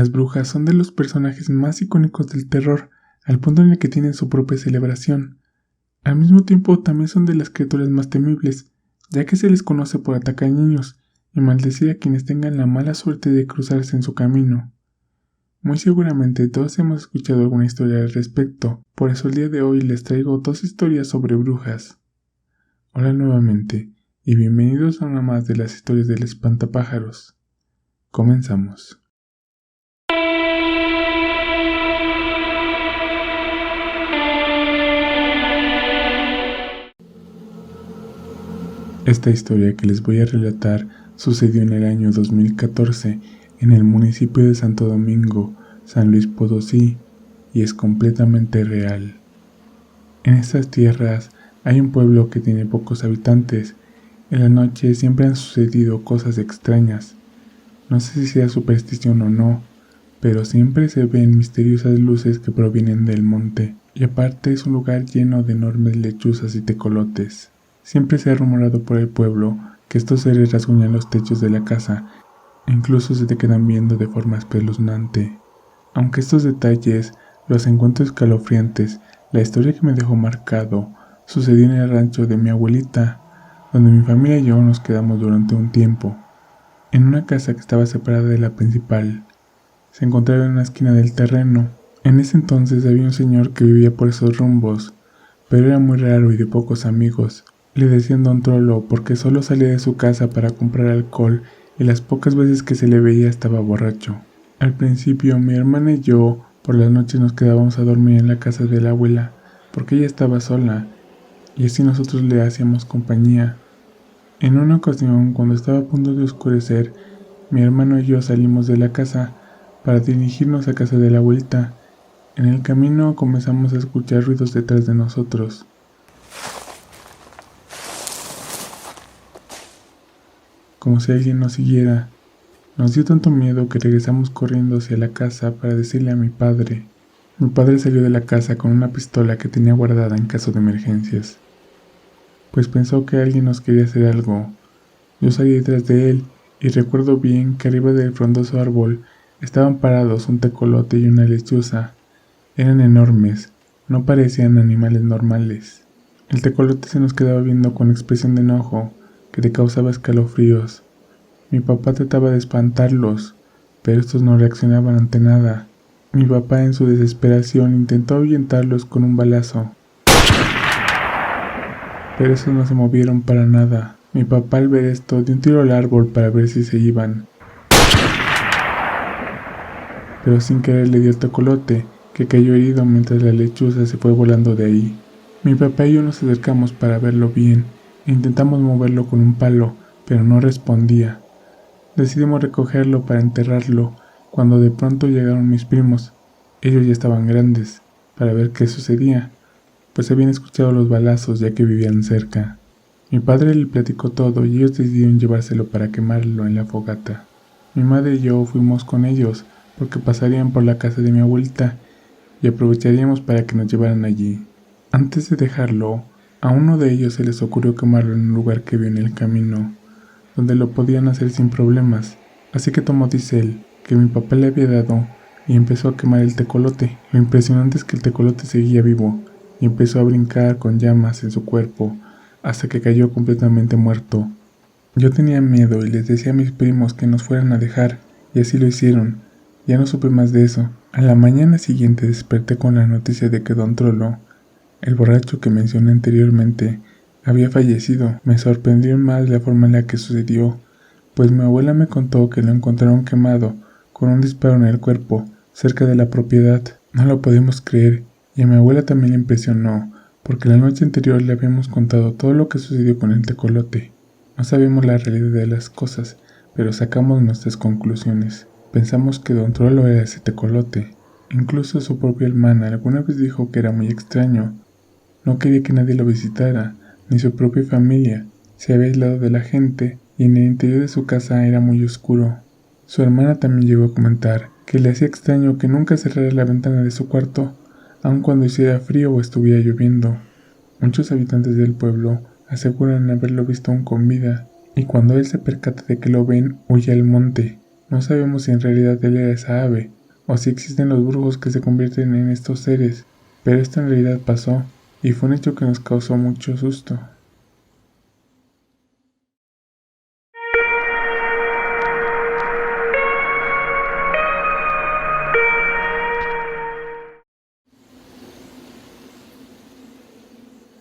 Las brujas son de los personajes más icónicos del terror, al punto en el que tienen su propia celebración. Al mismo tiempo también son de las criaturas más temibles, ya que se les conoce por atacar niños y maldecir a quienes tengan la mala suerte de cruzarse en su camino. Muy seguramente todos hemos escuchado alguna historia al respecto, por eso el día de hoy les traigo 2 historias sobre brujas. Hola nuevamente, y bienvenidos a una más de las historias del espantapájaros. Comenzamos. Esta historia que les voy a relatar sucedió en el año 2014 en el municipio de Santo Domingo, San Luis Potosí, y es completamente real. En estas tierras hay un pueblo que tiene pocos habitantes. En la noche siempre han sucedido cosas extrañas. No sé si sea superstición o no, pero siempre se ven misteriosas luces que provienen del monte, y aparte es un lugar lleno de enormes lechuzas y tecolotes. Siempre se ha rumorado por el pueblo que estos seres rasguñan los techos de la casa e incluso se te quedan viendo de forma espeluznante. Aunque estos detalles los encuentro escalofriantes, la historia que me dejó marcado sucedió en el rancho de mi abuelita, donde mi familia y yo nos quedamos durante un tiempo. En una casa que estaba separada de la principal, se encontraba en una esquina del terreno. En ese entonces había un señor que vivía por esos rumbos, pero era muy raro y de pocos amigos. Le decían Don Trollo porque solo salía de su casa para comprar alcohol y las pocas veces que se le veía estaba borracho. Al principio mi hermana y yo por las noches nos quedábamos a dormir en la casa de la abuela porque ella estaba sola y así nosotros le hacíamos compañía. En una ocasión, cuando estaba a punto de oscurecer, mi hermano y yo salimos de la casa para dirigirnos a casa de la abuelita. En el camino comenzamos a escuchar ruidos detrás de nosotros. Como si alguien nos siguiera. Nos dio tanto miedo que regresamos corriendo hacia la casa para decirle a mi padre. Mi padre salió de la casa con una pistola que tenía guardada en caso de emergencias, pues pensó que alguien nos quería hacer algo. Yo salí detrás de él y recuerdo bien que arriba del frondoso árbol estaban parados un tecolote y una lechuza. Eran enormes, no parecían animales normales. El tecolote se nos quedaba viendo con expresión de enojo que le causaba escalofríos. Mi papá trataba de espantarlos, pero estos no reaccionaban ante nada. Mi papá en su desesperación intentó ahuyentarlos con un balazo, pero esos no se movieron para nada. Mi papá al ver esto dio un tiro al árbol para ver si se iban, pero sin querer le dio el tecolote, que cayó herido mientras la lechuza se fue volando de ahí. Mi papá y yo nos acercamos para verlo bien e intentamos moverlo con un palo, pero no respondía. Decidimos recogerlo para enterrarlo, cuando de pronto llegaron mis primos. Ellos ya estaban grandes, para ver qué sucedía, pues habían escuchado los balazos ya que vivían cerca. Mi padre le platicó todo y ellos decidieron llevárselo para quemarlo en la fogata. Mi madre y yo fuimos con ellos porque pasarían por la casa de mi abuelita y aprovecharíamos para que nos llevaran allí. Antes de dejarlo, a uno de ellos se les ocurrió quemarlo en un lugar que vio en el camino, donde lo podían hacer sin problemas, así que tomó diésel que mi papá le había dado y empezó a quemar el tecolote. Lo impresionante es que el tecolote seguía vivo y empezó a brincar con llamas en su cuerpo hasta que cayó completamente muerto. Yo tenía miedo y les decía a mis primos que nos fueran a dejar, y así lo hicieron. Ya no supe más de eso. A la mañana siguiente desperté con la noticia de que Don Trollo, el borracho que mencioné anteriormente, había fallecido. Me sorprendió más la forma en la que sucedió, pues mi abuela me contó que lo encontraron quemado, con un disparo en el cuerpo, cerca de la propiedad. No lo podemos creer, y a mi abuela también le impresionó, porque la noche anterior le habíamos contado todo lo que sucedió con el tecolote. No sabemos la realidad de las cosas, pero sacamos nuestras conclusiones. Pensamos que Don Trollo era ese tecolote. Incluso su propia hermana alguna vez dijo que era muy extraño. No quería que nadie lo visitara, ni su propia familia. Se había aislado de la gente y en el interior de su casa era muy oscuro. Su hermana también llegó a comentar que le hacía extraño que nunca cerrara la ventana de su cuarto, aun cuando hiciera frío o estuviera lloviendo. Muchos habitantes del pueblo aseguran haberlo visto aún con vida, y cuando él se percata de que lo ven, huye al monte. No sabemos si en realidad él era esa ave, o si existen los brujos que se convierten en estos seres, pero esto en realidad pasó y fue un hecho que nos causó mucho susto.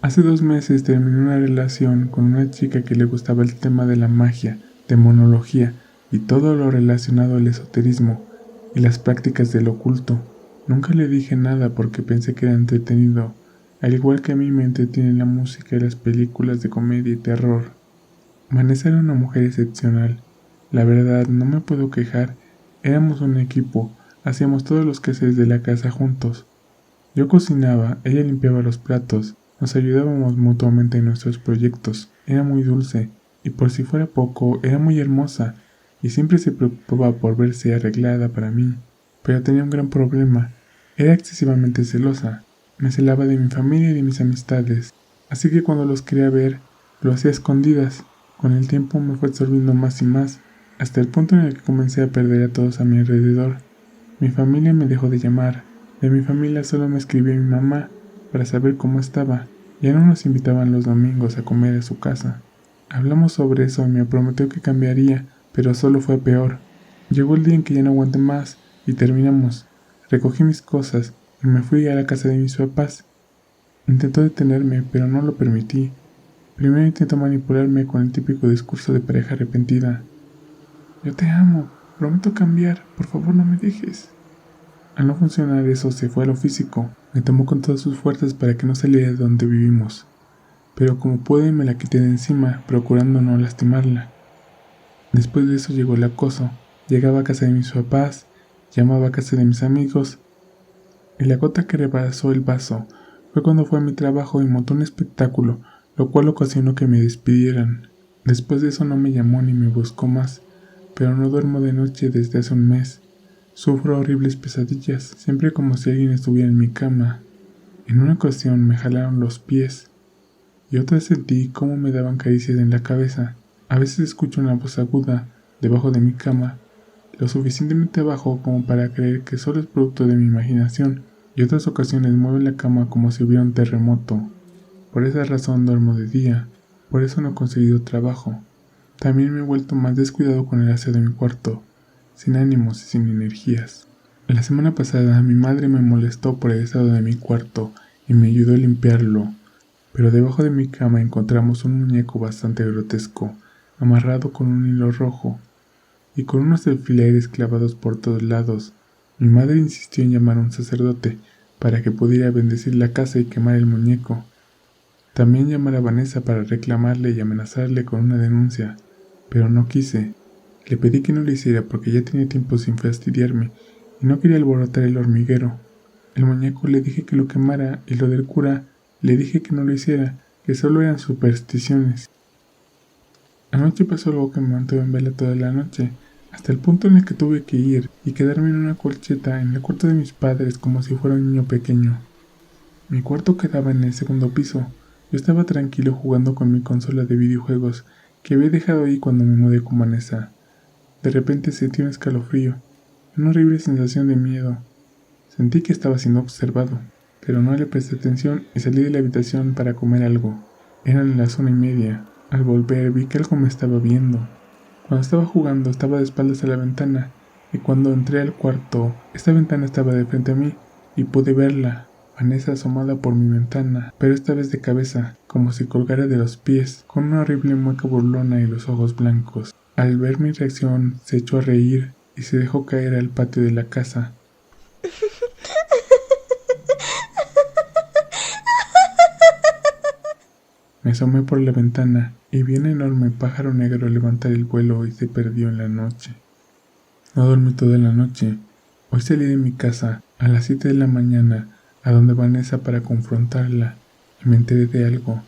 Hace 2 meses terminé una relación con una chica que le gustaba el tema de la magia, demonología y todo lo relacionado al esoterismo y las prácticas del oculto. Nunca le dije nada porque pensé que era entretenido, al igual que a mí me entretiene la música y las películas de comedia y terror. Vanessa era una mujer excepcional. La verdad, no me puedo quejar. Éramos un equipo, hacíamos todos los quehaceres de la casa juntos. Yo cocinaba, ella limpiaba los platos, nos ayudábamos mutuamente en nuestros proyectos. Era muy dulce, y por si fuera poco, era muy hermosa, y siempre se preocupaba por verse arreglada para mí. Pero tenía un gran problema. Era excesivamente celosa. Me celaba de mi familia y de mis amistades, así que cuando los quería ver, lo hacía a escondidas. Con el tiempo me fue absorbiendo más y más, hasta el punto en el que comencé a perder a todos a mi alrededor. Mi familia me dejó de llamar. De mi familia solo me escribía mi mamá para saber cómo estaba. Ya no nos invitaban los domingos a comer a su casa. Hablamos sobre eso y me prometió que cambiaría, pero solo fue peor. Llegó el día en que ya no aguanté más y terminamos. Recogí mis cosas y me fui a la casa de mis papás. Intentó detenerme, pero no lo permití. Primero intentó manipularme con el típico discurso de pareja arrepentida. Yo te amo, prometo cambiar, por favor no me dejes. Al no funcionar eso, se fue a lo físico. Me tomó con todas sus fuerzas para que no saliera de donde vivimos. Pero como pude me la quité de encima, procurando no lastimarla. Después de eso llegó el acoso. Llegaba a casa de mis papás, llamaba a casa de mis amigos. Y la gota que rebasó el vaso fue cuando fue a mi trabajo y montó un espectáculo, lo cual ocasionó que me despidieran. Después de eso no me llamó ni me buscó más, pero no duermo de noche desde hace un mes. Sufro horribles pesadillas, siempre como si alguien estuviera en mi cama. En una ocasión me jalaron los pies y otra sentí cómo me daban caricias en la cabeza. A veces escucho una voz aguda debajo de mi cama, lo suficientemente bajo como para creer que solo es producto de mi imaginación, y otras ocasiones mueven la cama como si hubiera un terremoto. Por esa razón duermo de día, por eso no he conseguido trabajo. También me he vuelto más descuidado con el aseo de mi cuarto, sin ánimos y sin energías. La semana pasada mi madre me molestó por el estado de mi cuarto y me ayudó a limpiarlo, pero debajo de mi cama encontramos un muñeco bastante grotesco, amarrado con un hilo rojo y con unos alfileres clavados por todos lados. Mi madre insistió en llamar a un sacerdote para que pudiera bendecir la casa y quemar el muñeco. También llamar a Vanessa para reclamarle y amenazarle con una denuncia, pero no quise. Le pedí que no lo hiciera porque ya tenía tiempo sin fastidiarme y no quería alborotar el hormiguero. El muñeco le dije que lo quemara y lo del cura le dije que no lo hiciera, que solo eran supersticiones. Anoche pasó algo que me mantuvo en vela toda la noche, hasta el punto en el que tuve que ir y quedarme en una colcheta en el cuarto de mis padres como si fuera un niño pequeño. Mi cuarto quedaba en el segundo piso. Yo estaba tranquilo jugando con mi consola de videojuegos que había dejado ahí cuando me mudé con Vanessa. De repente sentí un escalofrío, una horrible sensación de miedo. Sentí que estaba siendo observado, pero no le presté atención y salí de la habitación para comer algo. Eran las 1:30. Al volver vi que algo me estaba viendo. Cuando estaba jugando estaba de espaldas a la ventana y cuando entré al cuarto, esta ventana estaba de frente a mí y pude verla. Vanessa asomada por mi ventana, pero esta vez de cabeza, como si colgara de los pies, con una horrible mueca burlona y los ojos blancos. Al ver mi reacción, se echó a reír y se dejó caer al patio de la casa. Me asomé por la ventana y vi un enorme pájaro negro levantar el vuelo y se perdió en la noche. No dormí toda la noche. Hoy salí de mi casa a las 7 de la mañana a donde Vanessa para confrontarla y me enteré de algo.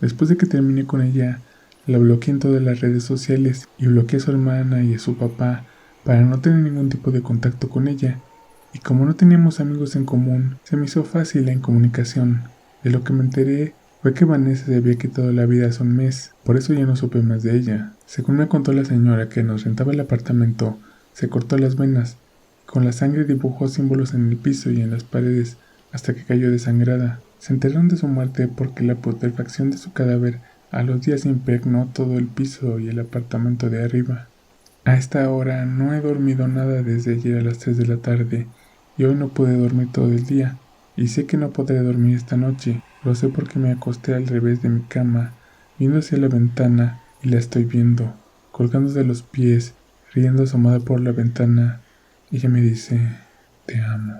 Después de que terminé con ella, la bloqueé en todas las redes sociales y bloqueé a su hermana y a su papá para no tener ningún tipo de contacto con ella. Y como no teníamos amigos en común, se me hizo fácil la incomunicación. De lo que me enteré fue que Vanessa se había quitado la vida hace un mes, por eso ya no supe más de ella. Según me contó la señora que nos rentaba el apartamento, se cortó las venas Con la sangre dibujó símbolos en el piso y en las paredes hasta que cayó desangrada. Se enteraron de su muerte porque la putrefacción de su cadáver a los días impregnó todo el piso y el apartamento de arriba. A esta hora no he dormido nada desde ayer a las 3 de la tarde y hoy no pude dormir todo el día y sé que no podré dormir esta noche. Lo sé porque me acosté al revés de mi cama, viendo hacia la ventana y la estoy viendo, colgando de los pies, riendo asomada por la ventana. Ella me dice, te amo.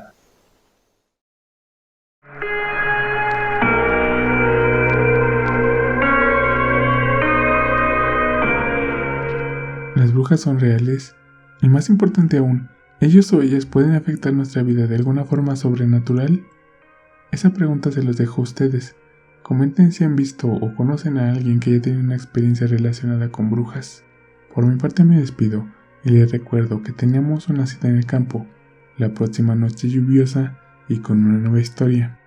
¿Las brujas son reales? Y más importante aún, ¿ellos o ellas pueden afectar nuestra vida de alguna forma sobrenatural? Esa pregunta se los dejo a ustedes. Comenten si han visto o conocen a alguien que haya tenido una experiencia relacionada con brujas. Por mi parte me despido y les recuerdo que tenemos una cita en el campo, la próxima noche lluviosa y con una nueva historia.